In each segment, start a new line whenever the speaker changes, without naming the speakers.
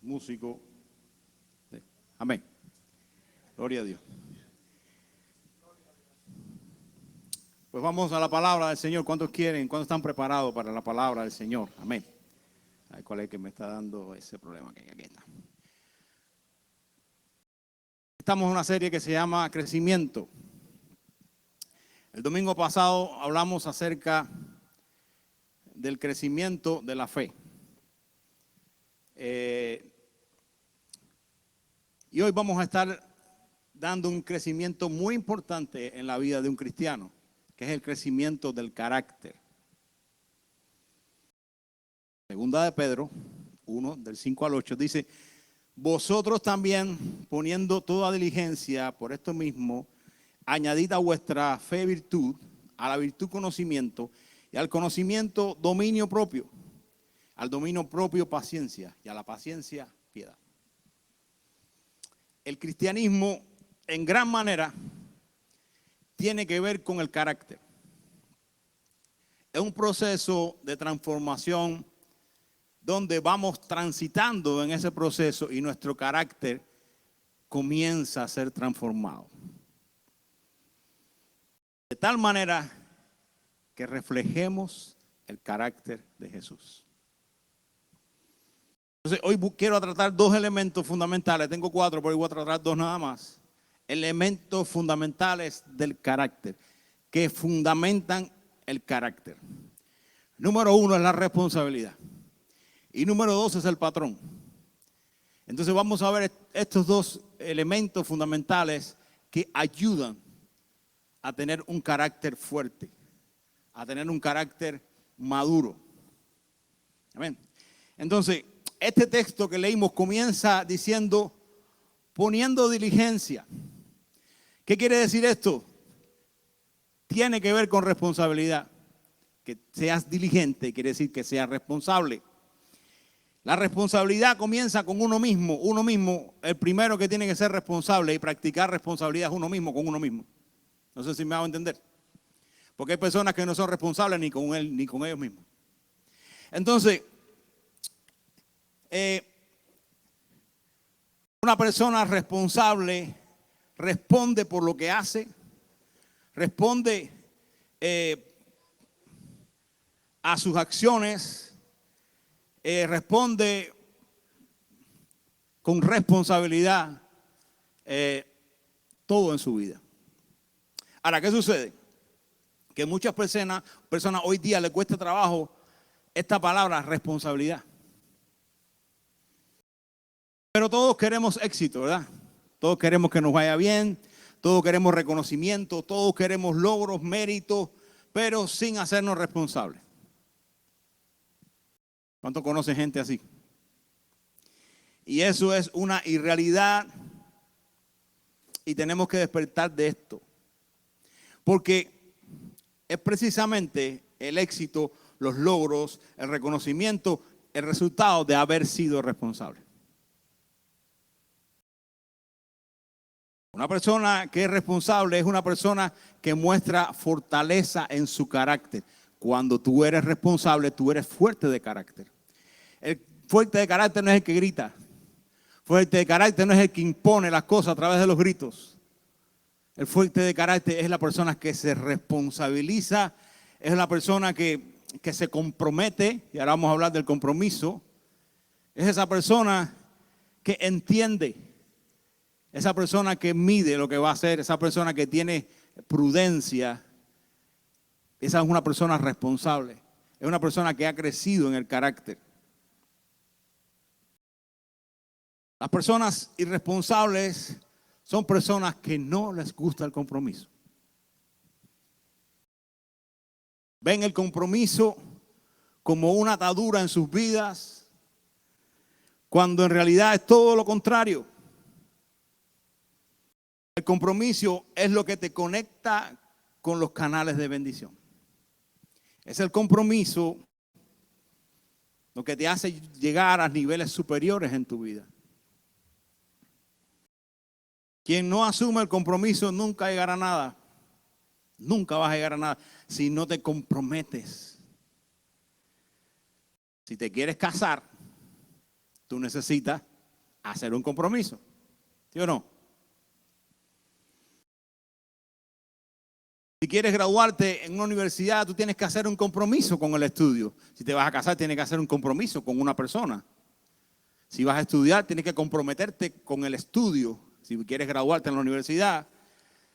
músico. Amén. Gloria a Dios. Pues vamos a la palabra del Señor. ¿Cuántos quieren? ¿Cuántos están preparados para la palabra del Señor? Amén. Ay, ¿cuál es el que me está dando ese problema? Aquí está. Estamos en una serie que se llama Crecimiento. El domingo pasado hablamos acerca del crecimiento de la fe. Y hoy vamos a estar dando un crecimiento muy importante en la vida de un cristiano, que es el crecimiento del carácter. Segunda de Pedro 1, del 5 al 8, dice: vosotros también, poniendo toda diligencia por esto mismo, añadid a vuestra fe virtud, a la virtud conocimiento, y al conocimiento dominio propio, al dominio propio paciencia, y a la paciencia piedad. El cristianismo, en gran manera, tiene que ver con el carácter. Es un proceso de transformación donde vamos transitando en ese proceso y nuestro carácter comienza a ser transformado. De tal manera que reflejemos el carácter de Jesús. Entonces, hoy quiero tratar dos elementos fundamentales. Tengo cuatro, pero hoy voy a tratar dos nada más. Elementos fundamentales del carácter, que fundamentan el carácter. Número uno es la responsabilidad. Y número dos es el patrón. Entonces vamos a ver estos dos elementos fundamentales que ayudan a tener un carácter fuerte, a tener un carácter maduro. Amén. Entonces, este texto que leímos comienza diciendo, poniendo diligencia. ¿Qué quiere decir esto? Tiene que ver con responsabilidad. Que seas diligente quiere decir que seas responsable. La responsabilidad comienza con uno mismo. Uno mismo, el primero que tiene que ser responsable y practicar responsabilidad es uno mismo con uno mismo. No sé si me hago entender. Porque hay personas que no son responsables ni con él ni con ellos mismos. Entonces, una persona responsable responde por lo que hace, responde a sus acciones, responde con responsabilidad todo en su vida. Ahora, ¿qué sucede? Que muchas personas hoy día les cuesta trabajo esta palabra responsabilidad. Pero todos queremos éxito, ¿verdad? Todos queremos que nos vaya bien, todos queremos reconocimiento, todos queremos logros, méritos, pero sin hacernos responsables. ¿Cuántos conocen gente así? Y eso es una irrealidad y tenemos que despertar de esto. Porque es precisamente el éxito, los logros, el reconocimiento, el resultado de haber sido responsable. Una persona que es responsable es una persona que muestra fortaleza en su carácter. Cuando tú eres responsable, tú eres fuerte de carácter. El fuerte de carácter no es el que grita. Fuerte de carácter no es el que impone las cosas a través de los gritos. El fuerte de carácter es la persona que se responsabiliza, es la persona que se compromete, y ahora vamos a hablar del compromiso. Es esa persona que entiende. Esa persona que mide lo que va a hacer, esa persona que tiene prudencia, esa es una persona responsable. Es una persona que ha crecido en el carácter. Las personas irresponsables son personas que no les gusta el compromiso. Ven el compromiso como una atadura en sus vidas, cuando en realidad es todo lo contrario. El compromiso es lo que te conecta con los canales de bendición. Es el compromiso lo que te hace llegar a niveles superiores en tu vida. Quien no asume el compromiso nunca llegará a nada. Nunca vas a llegar a nada si no te comprometes. Si te quieres casar, tú necesitas hacer un compromiso. ¿Sí o no? Si quieres graduarte en una universidad, tú tienes que hacer un compromiso con el estudio. Si te vas a casar, tienes que hacer un compromiso con una persona. Si vas a estudiar, tienes que comprometerte con el estudio. Si quieres graduarte en la universidad.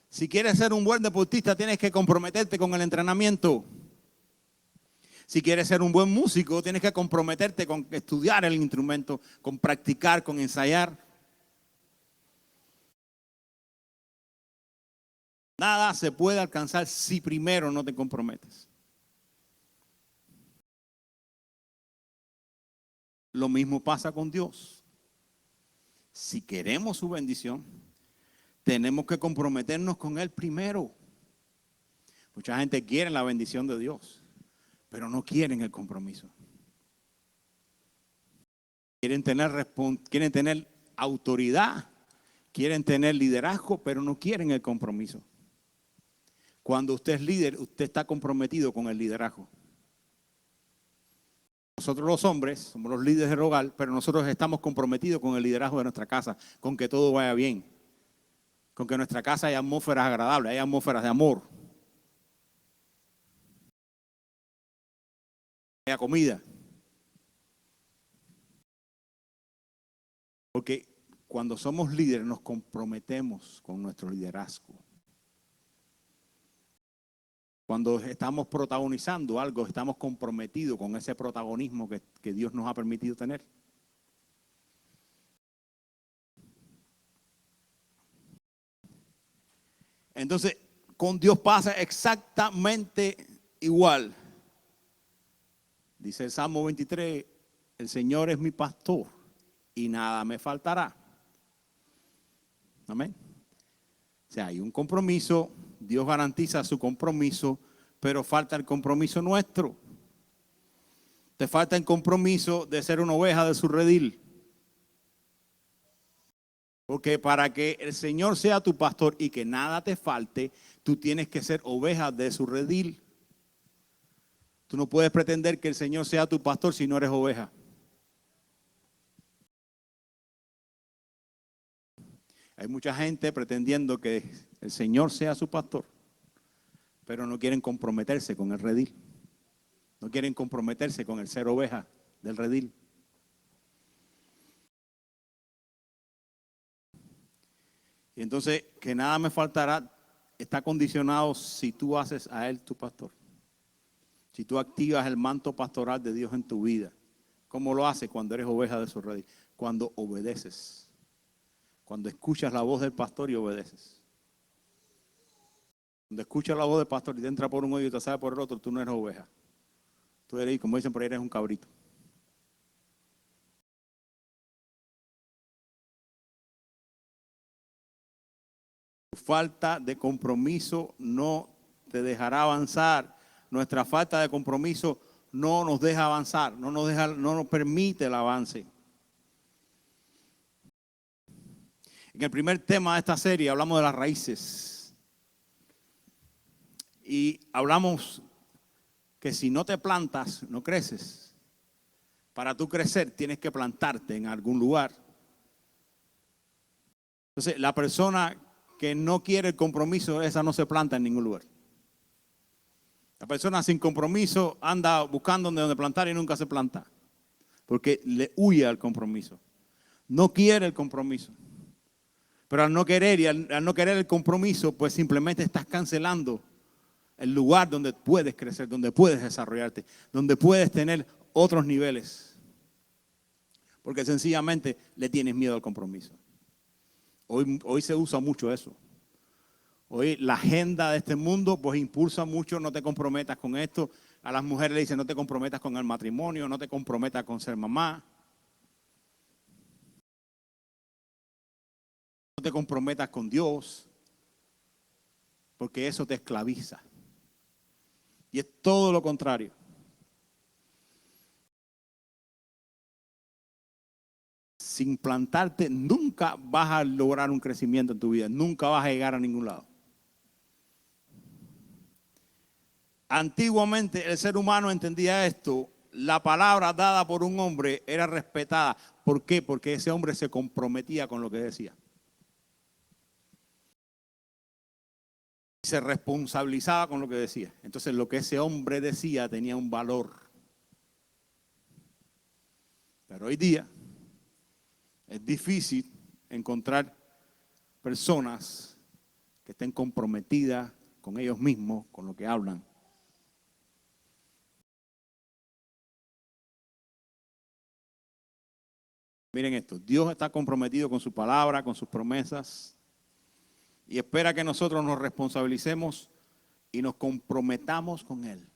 Si quieres ser un buen deportista, tienes que comprometerte con el entrenamiento. Si quieres ser un buen músico, tienes que comprometerte con estudiar el instrumento, con practicar, con ensayar. Nada se puede alcanzar si primero no te comprometes. Lo mismo pasa con Dios. Si queremos su bendición, tenemos que comprometernos con Él primero. Mucha gente quiere la bendición de Dios, pero no quieren el compromiso. Quieren tener autoridad, quieren tener liderazgo, pero no quieren el compromiso. Cuando usted es líder, usted está comprometido con el liderazgo. Nosotros los hombres somos los líderes del hogar, pero nosotros estamos comprometidos con el liderazgo de nuestra casa, con que todo vaya bien, con que en nuestra casa haya atmósferas agradables, haya atmósferas de amor, haya comida. Porque cuando somos líderes nos comprometemos con nuestro liderazgo. Cuando estamos protagonizando algo, estamos comprometidos con ese protagonismo que Dios nos ha permitido tener. Entonces, con Dios pasa exactamente igual. Dice el Salmo 23, el Señor es mi pastor y nada me faltará. Amén. O sea, hay un compromiso, Dios garantiza su compromiso, pero falta el compromiso nuestro. Te falta el compromiso de ser una oveja de su redil. Porque para que el Señor sea tu pastor y que nada te falte, tú tienes que ser oveja de su redil. Tú no puedes pretender que el Señor sea tu pastor si no eres oveja. Hay mucha gente pretendiendo que el Señor sea su pastor, pero no quieren comprometerse con el redil. No quieren comprometerse con el ser oveja del redil. Y entonces, que nada me faltará, está condicionado si tú haces a Él tu pastor. Si tú activas el manto pastoral de Dios en tu vida. ¿Cómo lo haces cuando eres oveja de su redil? Cuando obedeces. Cuando escuchas la voz del pastor y obedeces. Cuando escuchas la voz del pastor y te entra por un oído y te sale por el otro, tú no eres oveja. Tú eres, como dicen por ahí, eres un cabrito. Tu falta de compromiso no te dejará avanzar. Nuestra falta de compromiso no nos deja avanzar, no nos permite el avance. En el primer tema de esta serie hablamos de las raíces. Y hablamos que si no te plantas, no creces. Para tú crecer, tienes que plantarte en algún lugar. Entonces, la persona que no quiere el compromiso, esa no se planta en ningún lugar. La persona sin compromiso anda buscando donde plantar y nunca se planta. Porque le huye al compromiso. No quiere el compromiso. Pero al no querer y al no querer el compromiso, pues simplemente estás cancelando el lugar donde puedes crecer, donde puedes desarrollarte, donde puedes tener otros niveles. Porque sencillamente le tienes miedo al compromiso. Hoy se usa mucho eso. Hoy la agenda de este mundo pues impulsa mucho, no te comprometas con esto. A las mujeres le dicen no te comprometas con el matrimonio, no te comprometas con ser mamá. No te comprometas con Dios, porque eso te esclaviza. Y es todo lo contrario. Sin plantarte nunca vas a lograr un crecimiento en tu vida, nunca vas a llegar a ningún lado. Antiguamente el ser humano entendía esto la palabra dada por un hombre era respetada. ¿Por qué? Porque ese hombre se comprometía con lo que decía. Se responsabilizaba con lo que decía. Entonces lo que ese hombre decía tenía un valor. Pero hoy día es difícil encontrar personas que estén comprometidas con ellos mismos, con lo que hablan. Miren esto, Dios está comprometido con su palabra, con sus promesas, y espera que nosotros nos responsabilicemos y nos comprometamos con Él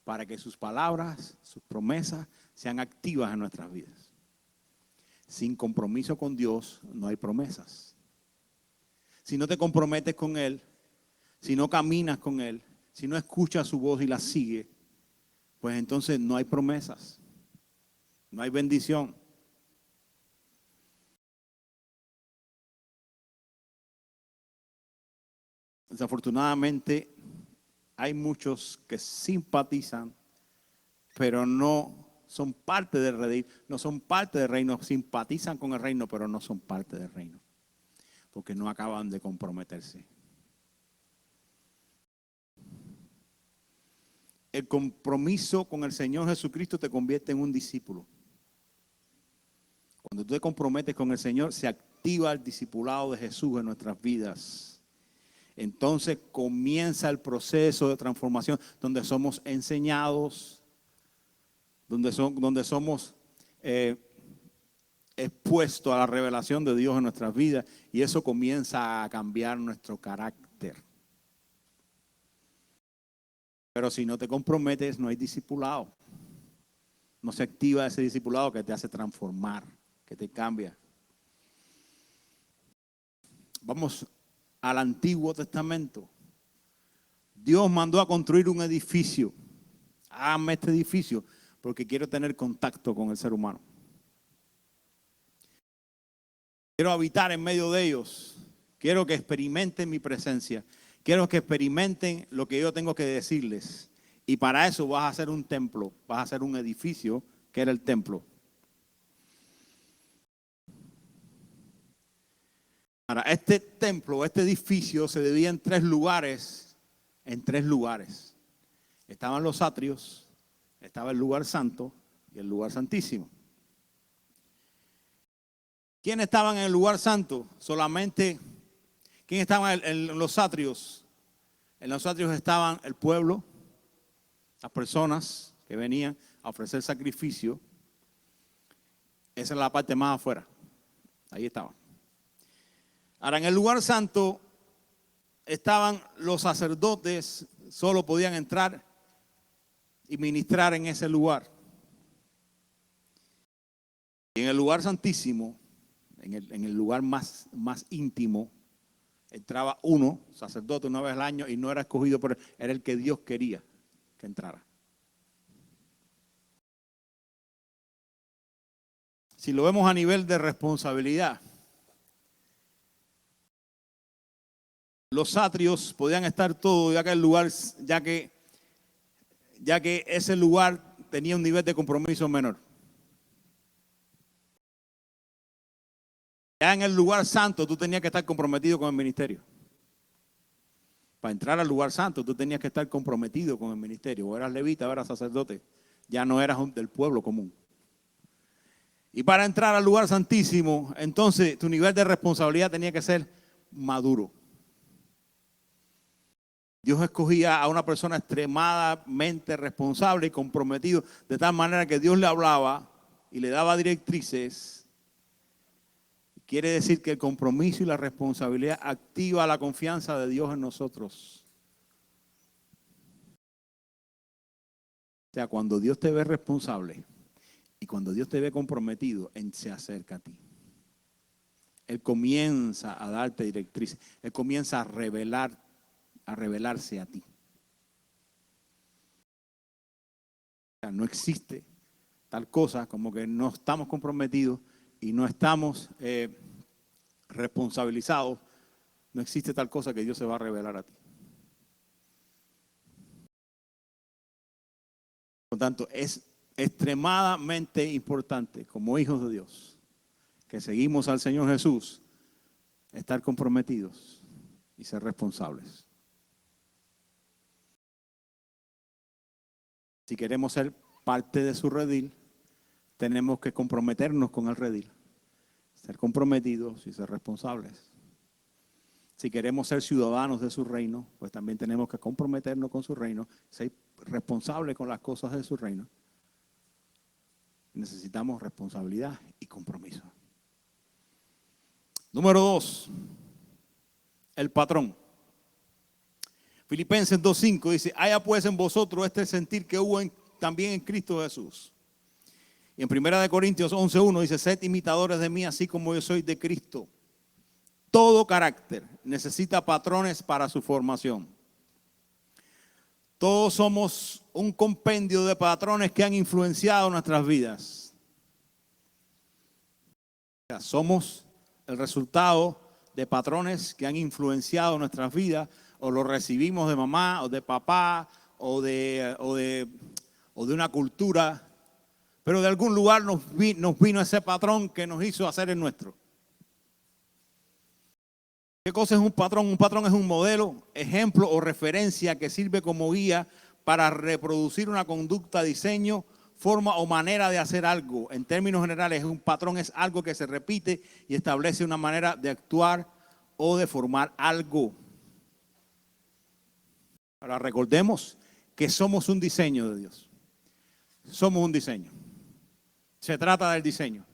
para que sus palabras, sus promesas sean activas en nuestras vidas. Sin compromiso con Dios no hay promesas. Si no te comprometes con Él, si no caminas con Él, si no escuchas su voz y la sigues, pues entonces no hay promesas, no hay bendición. Desafortunadamente, hay muchos que simpatizan, pero no son parte del reino, no son parte del reino, simpatizan con el reino, pero no son parte del reino, porque no acaban de comprometerse. El compromiso con el Señor Jesucristo te convierte en un discípulo. Cuando tú te comprometes con el Señor, se activa el discipulado de Jesús en nuestras vidas. Entonces comienza el proceso de transformación donde somos enseñados, donde somos expuestos a la revelación de Dios en nuestras vidas, y eso comienza a cambiar nuestro carácter. Pero si no te comprometes, no hay discipulado. No se activa ese discipulado que te hace transformar, que te cambia. Vamos al Antiguo Testamento. Dios mandó a construir un edificio. Hágame este edificio porque quiero tener contacto con el ser humano. Quiero habitar en medio de ellos. Quiero que experimenten mi presencia. Quiero que experimenten lo que yo tengo que decirles. Y para eso vas a hacer un templo, vas a hacer un edificio que era el templo. Ahora, este templo, este edificio se dividía en tres lugares. Estaban los atrios, estaba el lugar santo y el lugar santísimo. ¿Quiénes estaban en el lugar santo? Solamente, ¿quién estaba en los atrios? En los atrios estaban el pueblo, las personas que venían a ofrecer sacrificio. Esa es la parte más afuera. Ahí estaban. Ahora, en el lugar santo estaban los sacerdotes, solo podían entrar y ministrar en ese lugar. Y en el lugar santísimo, en el lugar más íntimo, entraba uno, sacerdote, una vez al año, y no era escogido por él, era el que Dios quería que entrara. Si lo vemos a nivel de responsabilidad, los atrios podían estar todos, ya que ese lugar tenía un nivel de compromiso menor. Ya en el lugar santo tú tenías que estar comprometido con el ministerio. Para entrar al lugar santo tú tenías que estar comprometido con el ministerio. O eras levita o eras sacerdote. Ya no eras del pueblo común. Y para entrar al lugar santísimo, entonces tu nivel de responsabilidad tenía que ser maduro. Dios escogía a una persona extremadamente responsable y comprometido, de tal manera que Dios le hablaba y le daba directrices. Quiere decir que el compromiso y la responsabilidad activa la confianza de Dios en nosotros. O sea, cuando Dios te ve responsable y cuando Dios te ve comprometido, Él se acerca a ti. Él comienza a darte directrices. Él comienza a revelarse a ti. O sea, no existe tal cosa como que no estamos comprometidos y no estamos responsabilizados. No existe tal cosa que Dios se va a revelar a ti. Por tanto, es extremadamente importante como hijos de Dios, que seguimos al Señor Jesús, estar comprometidos y ser responsables. Si queremos ser parte de su redil, tenemos que comprometernos con el redil, ser comprometidos y ser responsables. Si queremos ser ciudadanos de su reino, pues también tenemos que comprometernos con su reino, ser responsables con las cosas de su reino. Necesitamos responsabilidad y compromiso. Número 2, el patrón. Filipenses 2:5 dice, haya pues en vosotros este sentir que hubo también en Cristo Jesús. Y en 1 Corintios 11:1 dice, sed imitadores de mí así como yo soy de Cristo. Todo carácter necesita patrones para su formación. Todos somos un compendio de patrones que han influenciado nuestras vidas. O sea, somos el resultado de patrones que han influenciado nuestras vidas, o lo recibimos de mamá o de papá o de una cultura, pero de algún lugar nos vino ese patrón que nos hizo hacer el nuestro. ¿Qué cosa es un patrón? Un patrón es un modelo, ejemplo o referencia que sirve como guía para reproducir una conducta, diseño, forma o manera de hacer algo. En términos generales, un patrón es algo que se repite y establece una manera de actuar o de formar algo. Ahora recordemos que somos un diseño de Dios. Somos un diseño. Se trata del diseño.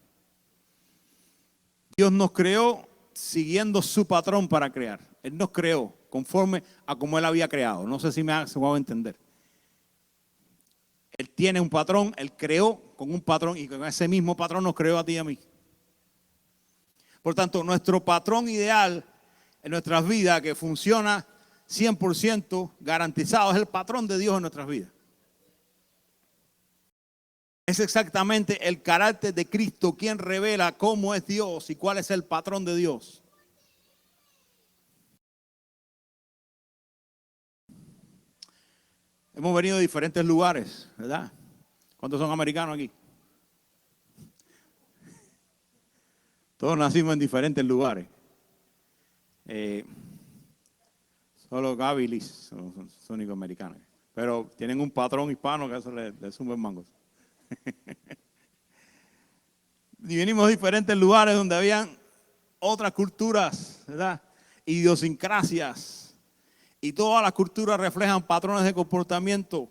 Dios nos creó siguiendo su patrón para crear. Él nos creó conforme a como Él había creado. No sé si se va a entender. Él tiene un patrón, Él creó con un patrón y con ese mismo patrón nos creó a ti y a mí. Por tanto, nuestro patrón ideal en nuestras vidas que funciona 100% garantizado es el patrón de Dios en nuestras vidas. Es exactamente el carácter de Cristo quien revela cómo es Dios y cuál es el patrón de Dios. Hemos venido de diferentes lugares, ¿verdad? ¿Cuántos son americanos aquí? Todos nacimos en diferentes lugares. Solo Gaby y Liz son únicos americanos. Pero tienen un patrón hispano que eso le suma mangos. Y venimos de diferentes lugares donde habían otras culturas, ¿verdad? Idiosincrasias. Y todas las culturas reflejan patrones de comportamiento.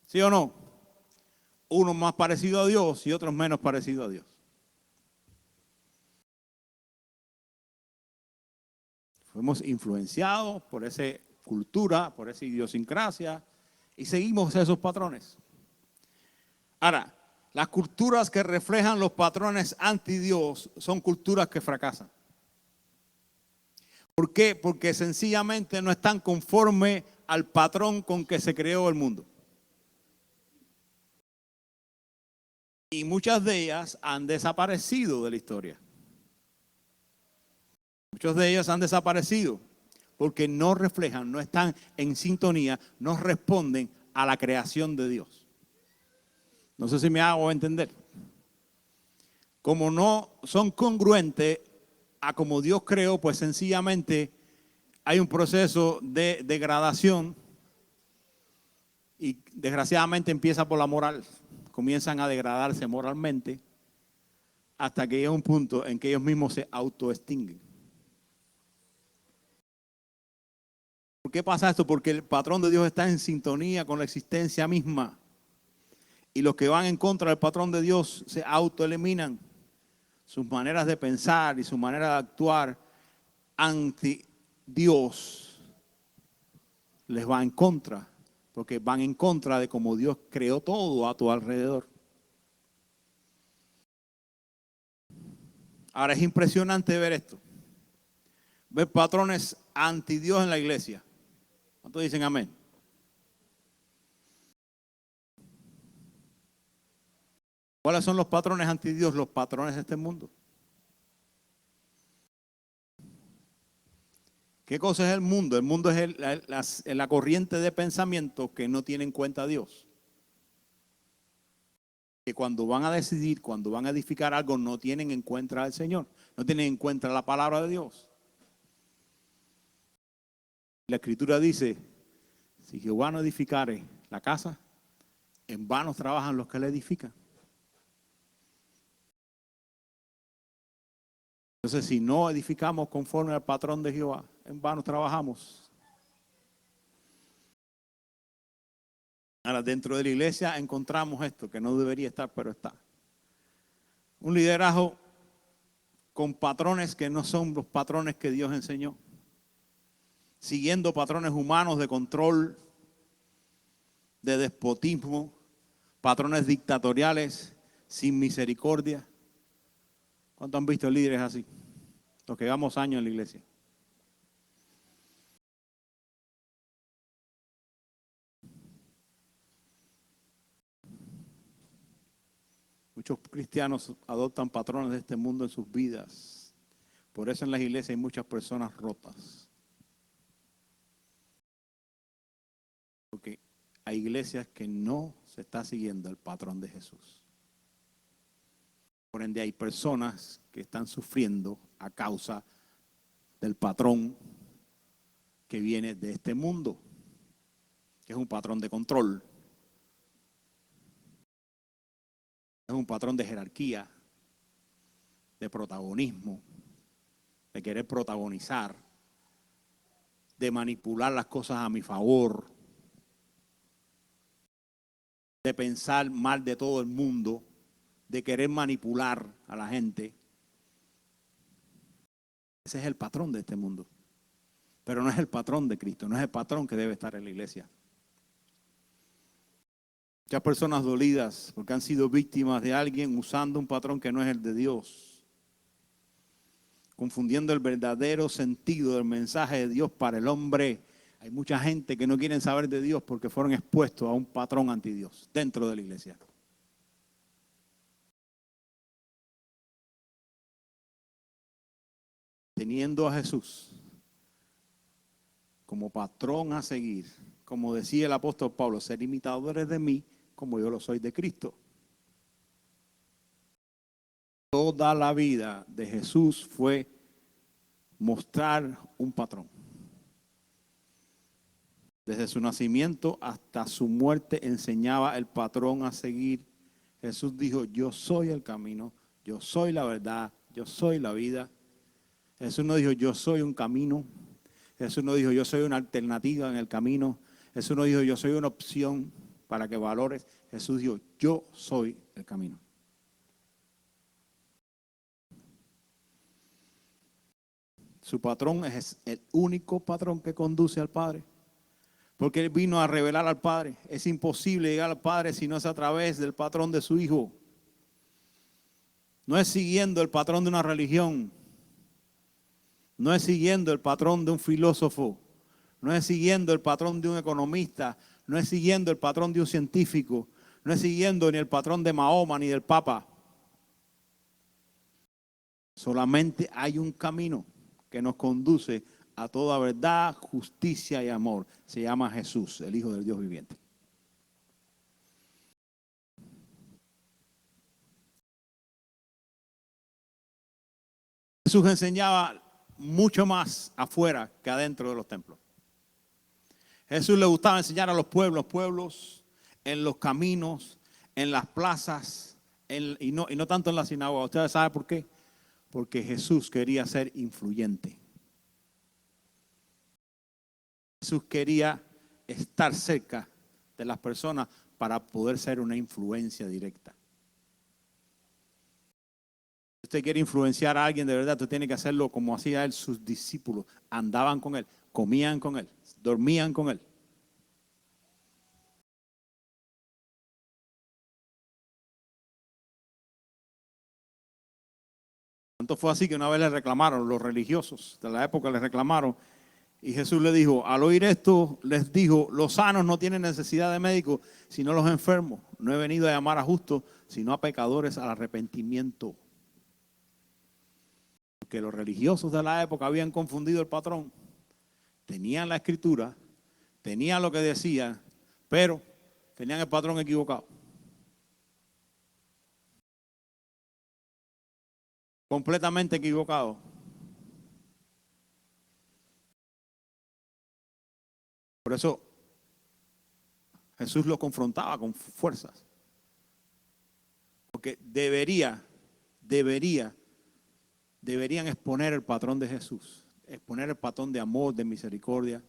¿Sí o no? Unos más parecidos a Dios y otros menos parecidos a Dios. Fuimos influenciados por esa cultura, por esa idiosincrasia y seguimos esos patrones. Ahora, las culturas que reflejan los patrones anti Dios son culturas que fracasan. ¿Por qué? Porque sencillamente no están conformes al patrón con que se creó el mundo. Y muchas de ellas han desaparecido de la historia. Muchas de ellas han desaparecido porque no reflejan, no están en sintonía, no responden a la creación de Dios. No sé si me hago entender. Como no son congruentes a como Dios creó, pues sencillamente hay un proceso de degradación y desgraciadamente empieza por la moral. Comienzan a degradarse moralmente hasta que llega un punto en que ellos mismos se autoextinguen. ¿Por qué pasa esto? Porque el patrón de Dios está en sintonía con la existencia misma. Y los que van en contra del patrón de Dios se autoeliminan. Sus maneras de pensar y su manera de actuar anti Dios les va en contra. Porque van en contra de cómo Dios creó todo a tu alrededor. Ahora es impresionante ver esto. Ver patrones anti Dios en la iglesia. ¿Cuántos dicen amén? ¿Cuáles son los patrones anti Dios? Los patrones de este mundo. ¿Qué cosa es el mundo? El mundo es la corriente de pensamiento que no tiene en cuenta a Dios. que cuando van a decidir, cuando van a edificar algo, no tienen en cuenta al Señor, no tienen en cuenta la palabra de Dios. La Escritura dice, si Jehová no edificare la casa, en vano trabajan los que la edifican. Entonces, si no edificamos conforme al patrón de Jehová, en vano trabajamos. Ahora, dentro de la iglesia encontramos esto, que no debería estar, pero está. Un liderazgo con patrones que no son los patrones que Dios enseñó. Siguiendo patrones humanos de control, de despotismo, patrones dictatoriales, sin misericordia. ¿Cuántos han visto líderes así? Los que llevamos años en la iglesia. Muchos cristianos adoptan patrones de este mundo en sus vidas. Por eso en las iglesias hay muchas personas rotas. Porque hay iglesias que no se está siguiendo el patrón de Jesús. Por ende hay personas que están sufriendo a causa del patrón que viene de este mundo, que es un patrón de control. Es un patrón de jerarquía, de protagonismo, de querer protagonizar, de manipular las cosas a mi favor, de pensar mal de todo el mundo, de querer manipular a la gente. Ese es el patrón de este mundo. Pero no es el patrón de Cristo, no es el patrón que debe estar en la iglesia. Muchas personas dolidas porque han sido víctimas de alguien usando un patrón que no es el de Dios, confundiendo el verdadero sentido del mensaje de Dios para el hombre. Hay mucha gente que no quieren saber de Dios porque fueron expuestos a un patrón anti Dios dentro de la iglesia. Teniendo a Jesús como patrón a seguir, como decía el apóstol Pablo, ser imitadores de mí como yo lo soy de Cristo. Toda la vida de Jesús fue mostrar un patrón. Desde su nacimiento hasta su muerte enseñaba el patrón a seguir. Jesús dijo, yo soy el camino, yo soy la verdad, yo soy la vida. Jesús no dijo, yo soy un camino. Jesús no dijo, yo soy una alternativa en el camino. Jesús no dijo, yo soy una opción para que valores. Jesús dijo, yo soy el camino. Su patrón es el único patrón que conduce al Padre. Porque Él vino a revelar al Padre. Es imposible llegar al Padre si no es a través del patrón de su Hijo. No es siguiendo el patrón de una religión. No es siguiendo el patrón de un filósofo. No es siguiendo el patrón de un economista. No es siguiendo el patrón de un científico. No es siguiendo ni el patrón de Mahoma ni del Papa. Solamente hay un camino que nos conduce a toda verdad, justicia y amor. Se llama Jesús, el Hijo del Dios viviente. Jesús enseñaba mucho más afuera que adentro de los templos. Jesús le gustaba enseñar a los pueblos, en los caminos, en las plazas, y no tanto en la sinagoga. ¿Ustedes saben por qué? Porque Jesús quería ser influyente. Jesús quería estar cerca de las personas para poder ser una influencia directa. Si usted quiere influenciar a alguien de verdad, usted tiene que hacerlo como hacía él, sus discípulos. Andaban con él, comían con él, dormían con él. Tanto fue así que una vez le reclamaron, los religiosos de la época le reclamaron, y Jesús le dijo, al oír esto, les dijo, los sanos no tienen necesidad de médicos, sino los enfermos. No he venido a llamar a justos, sino a pecadores al arrepentimiento. Porque los religiosos de la época habían confundido el patrón. Tenían la escritura, tenían lo que decían, pero tenían el patrón equivocado. completamente equivocado. Por eso Jesús lo confrontaba con fuerzas. Porque deberían exponer el patrón de Jesús, exponer el patrón de amor, de misericordia,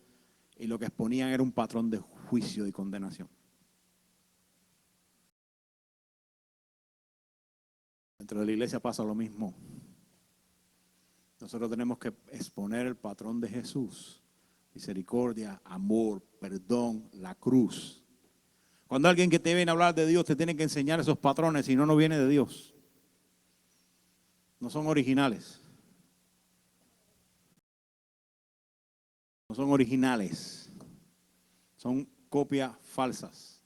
y lo que exponían era un patrón de juicio y condenación. Dentro de la iglesia pasa lo mismo. Nosotros tenemos que exponer el patrón de Jesús, misericordia, amor, perdón, la cruz. Cuando alguien que te viene a hablar de Dios te tiene que enseñar esos patrones, si no, no viene de Dios. No son originales. No son originales. Son copias falsas.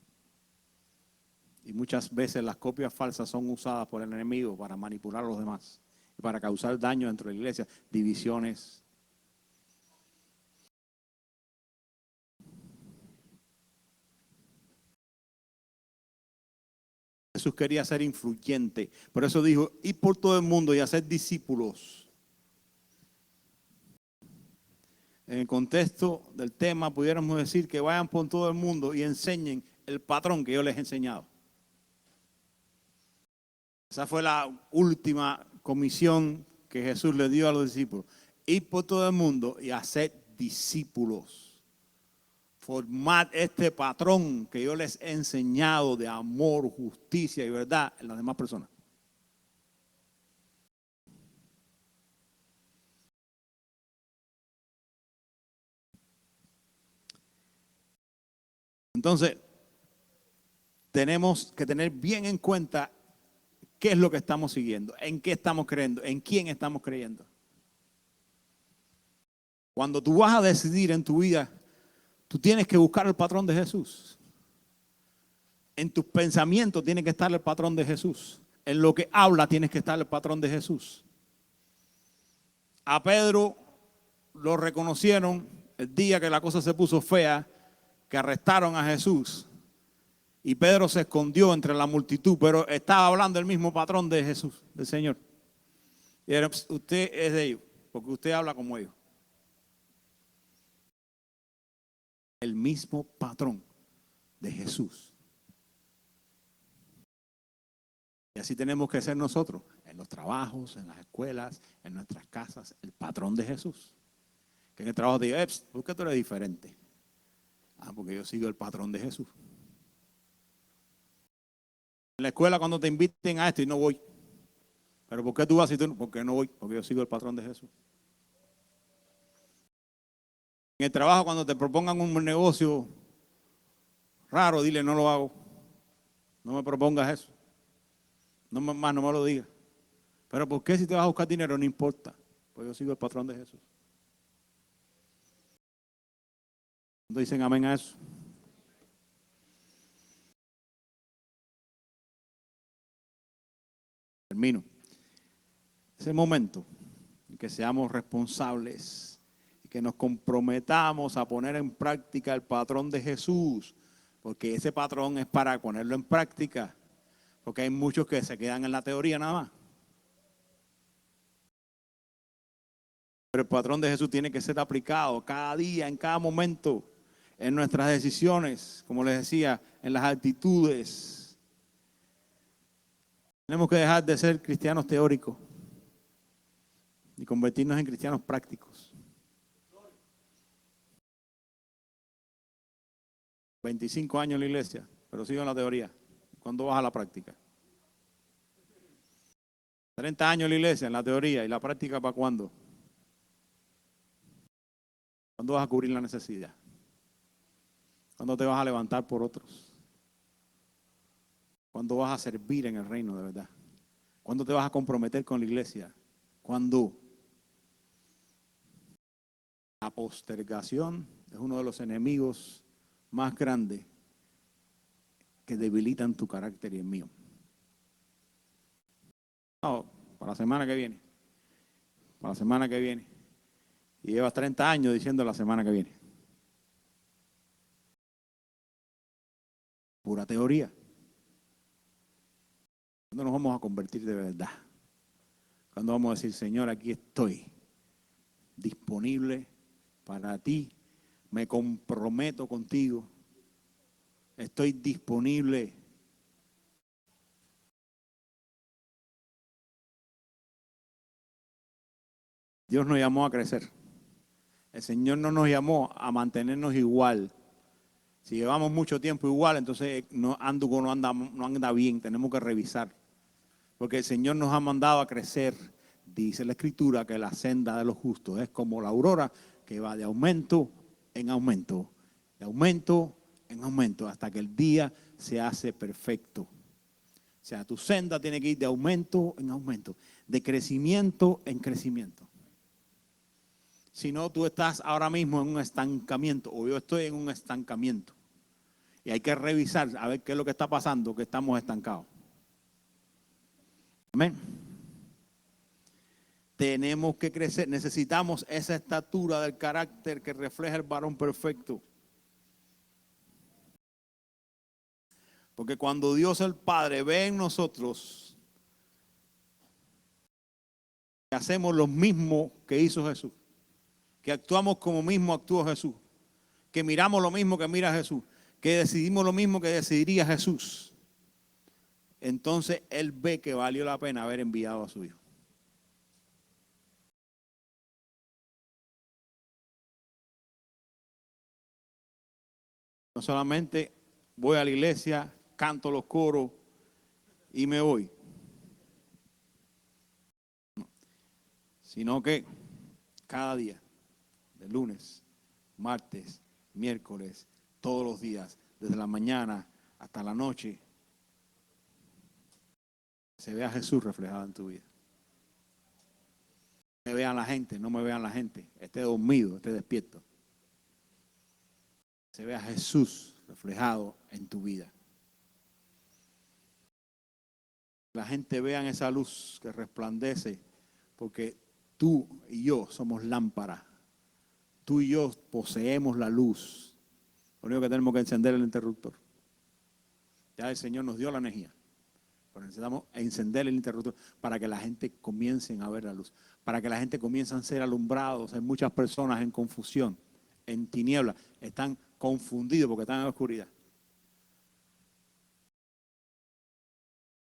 Y muchas veces las copias falsas son usadas por el enemigo para manipular a los demás y para causar daño dentro de la iglesia, divisiones. Jesús quería ser influyente, por eso dijo, ir por todo el mundo y hacer discípulos. En el contexto del tema pudiéramos decir que vayan por todo el mundo y enseñen el patrón que yo les he enseñado. Esa fue la última comisión que Jesús le dio a los discípulos. Ir por todo el mundo y hacer discípulos. Formar este patrón que yo les he enseñado de amor, justicia y verdad en las demás personas. Entonces, tenemos que tener bien en cuenta qué es lo que estamos siguiendo, en qué estamos creyendo, en quién estamos creyendo. Cuando tú vas a decidir en tu vida, tú tienes que buscar el patrón de Jesús. En tus pensamientos tiene que estar el patrón de Jesús. En lo que habla tienes que estar el patrón de Jesús. A Pedro lo reconocieron el día que la cosa se puso fea, que arrestaron a Jesús. Y Pedro se escondió entre la multitud, pero estaba hablando el mismo patrón de Jesús, del Señor. Y era, usted es de ellos, porque usted habla como ellos. El mismo patrón de Jesús. Y así tenemos que ser nosotros, en los trabajos, en las escuelas, en nuestras casas, el patrón de Jesús. Que en el trabajo te diga, ¿por qué tú eres diferente? Ah, porque yo sigo el patrón de Jesús. En la escuela cuando te inviten a esto y no voy. ¿Pero por qué tú vas y tú no? Porque no voy, porque yo sigo el patrón de Jesús. En el trabajo cuando te propongan un negocio raro, dile no lo hago. No me propongas eso. No más, no me lo digas. Pero ¿por qué si te vas a buscar dinero? No importa. Pues yo sigo el patrón de Jesús. ¿No dicen amén a eso? Termino. Ese momento en que seamos responsables y que nos comprometamos a poner en práctica el patrón de Jesús, porque ese patrón es para ponerlo en práctica, porque hay muchos que se quedan en la teoría nada más. Pero el patrón de Jesús tiene que ser aplicado cada día, en cada momento, en nuestras decisiones, como les decía, en las actitudes. Tenemos que dejar de ser cristianos teóricos y convertirnos en cristianos prácticos. 25 años en la iglesia, pero sigo en la teoría. ¿Cuándo vas a la práctica? 30 años en la iglesia, en la teoría, ¿y la práctica para cuándo? ¿Cuándo vas a cubrir la necesidad? ¿Cuándo te vas a levantar por otros? ¿Cuándo vas a servir en el reino de verdad? ¿Cuándo te vas a comprometer con la iglesia? ¿Cuándo? La postergación es uno de los enemigos más grandes que debilitan tu carácter y el mío. No, para la semana que viene. Para la semana que viene. Y llevas 30 años diciendo la semana que viene. Pura teoría. ¿Cuándo nos vamos a convertir de verdad? Cuando vamos a decir, Señor, aquí estoy, disponible para ti, me comprometo contigo, estoy disponible. Dios nos llamó a crecer. El Señor no nos llamó a mantenernos igual. Si llevamos mucho tiempo igual, entonces no anda bien, tenemos que revisar. Porque el Señor nos ha mandado a crecer. Dice la Escritura que la senda de los justos es como la aurora que va de aumento en aumento, de aumento en aumento, hasta que el día se hace perfecto. O sea, tu senda tiene que ir de aumento en aumento, de crecimiento en crecimiento. Si no, tú estás ahora mismo en un estancamiento, o yo estoy en un estancamiento. Y hay que revisar, a ver qué es lo que está pasando, que estamos estancados. Amén. Tenemos que crecer, necesitamos esa estatura del carácter que refleja el varón perfecto. Porque cuando Dios el Padre ve en nosotros que hacemos lo mismo que hizo Jesús, que actuamos como mismo actuó Jesús, que miramos lo mismo que mira Jesús, que decidimos lo mismo que decidiría Jesús, entonces Él ve que valió la pena haber enviado a su Hijo. No solamente voy a la iglesia, canto los coros y me voy, sino que cada día, de lunes, martes, miércoles, todos los días, desde la mañana hasta la noche, se vea Jesús reflejado en tu vida. Me vean la gente, no me vean la gente, esté dormido, esté despierto. Se vea Jesús reflejado en tu vida. La gente vea esa luz que resplandece, porque tú y yo somos lámparas. Tú y yo poseemos la luz. Lo único que tenemos que encender el interruptor. Ya el Señor nos dio la energía. Pero necesitamos encender el interruptor para que la gente comience a ver la luz. Para que la gente comience a ser alumbrados. Hay muchas personas en confusión, en tinieblas. Están confundidos porque están en la oscuridad.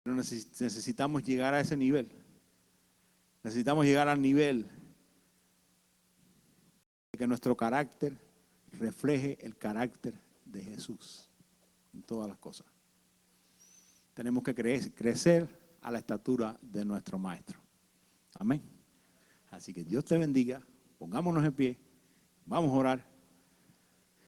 Pero necesitamos llegar a ese nivel. Necesitamos llegar al nivel de que nuestro carácter refleje el carácter de Jesús en todas las cosas. Tenemos que crecer a la estatura de nuestro Maestro. Amén. Así que Dios te bendiga. Pongámonos en pie. Vamos a orar.